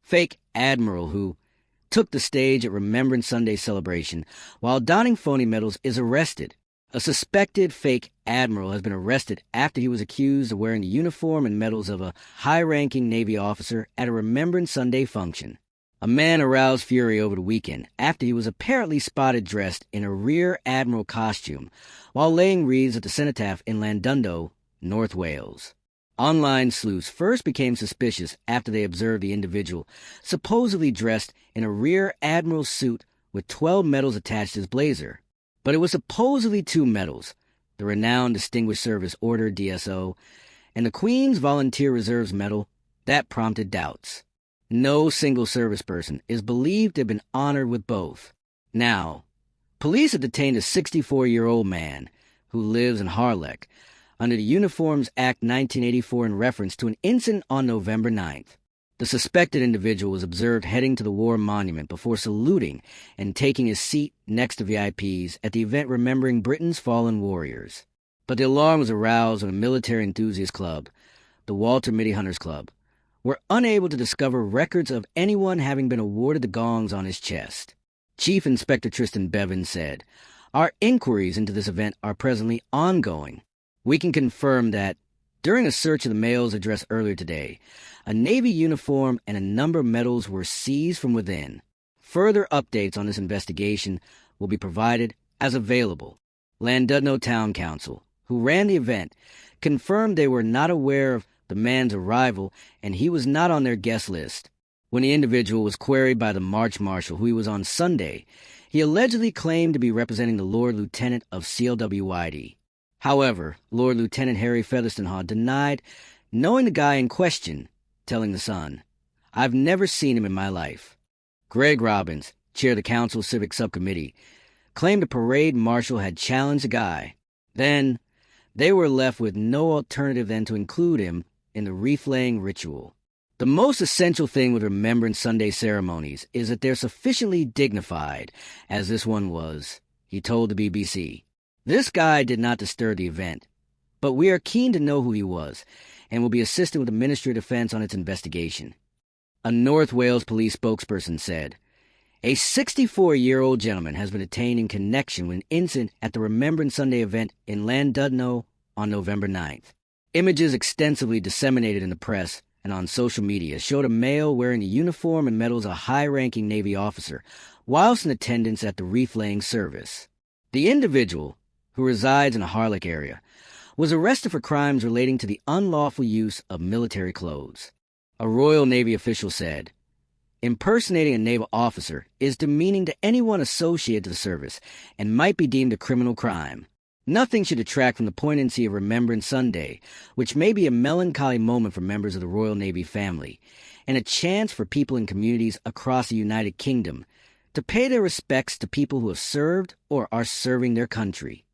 fake Admiral who took the stage at Remembrance Sunday celebration while donning phony medals is arrested. A suspected fake Admiral has been arrested after he was accused of wearing the uniform and medals of a high-ranking Navy officer at a Remembrance Sunday function. A man aroused fury over the weekend after he was apparently spotted dressed in a Rear Admiral costume while laying wreaths at the cenotaph in Llandudno, North Wales. Online sleuths first became suspicious after they observed the individual supposedly dressed in a Rear Admiral suit with 12 medals attached to his blazer. But it was supposedly 2 medals, the Renowned Distinguished Service Order DSO and the Queen's Volunteer Reserves Medal, that prompted doubts. No single service person is believed to have been honored with both. Now, police have detained a 64-year-old man who lives in Harlech under the Uniforms Act 1984 in reference to an incident on November 9th. The suspected individual was observed heading to the War Monument before saluting and taking his seat next to VIPs at the event remembering Britain's fallen warriors. But the alarm was aroused when a military enthusiast club, the Walter Mitty Hunters Club, were unable to discover records of anyone having been awarded the gongs on his chest. Chief Inspector Tristan Bevan said, "Our inquiries into this event are presently ongoing. We can confirm that, during a search of the mail's address earlier today, a Navy uniform and a number of medals were seized from within. Further updates on this investigation will be provided as available." Llandudno Town Council, who ran the event, confirmed they were not aware of the man's arrival and he was not on their guest list. When the individual was queried by the March Marshal who he was on Sunday, he allegedly claimed to be representing the Lord Lieutenant of CLWYD. However, Lord Lieutenant Harry Featherstonehaugh denied knowing the guy in question, telling The Sun, "I've never seen him in my life." Greg Robbins, chair of the Council's Civic Subcommittee, claimed the parade marshal had challenged the guy. Then, they were left with no alternative than to include him in the wreath-laying ritual. The most essential thing with Remembrance Sunday ceremonies is that they're sufficiently dignified, as this one was, he told the BBC. This guy did not disturb the event, but we are keen to know who he was, and will be assisting with the Ministry of Defense on its investigation. A North Wales police spokesperson said, "A 64-year-old gentleman has been detained in connection with an incident at the Remembrance Sunday event in Llandudno on November 9th. Images extensively disseminated in the press and on social media showed a male wearing the uniform and medals of a high-ranking Navy officer whilst in attendance at the wreath-laying service. The individual, who resides in the Harlech area, was arrested for crimes relating to the unlawful use of military clothes." A Royal Navy official said, "Impersonating a naval officer is demeaning to anyone associated to the service and might be deemed a criminal crime. Nothing should detract from the poignancy of Remembrance Sunday, which may be a melancholy moment for members of the Royal Navy family, and a chance for people in communities across the United Kingdom to pay their respects to people who have served or are serving their country."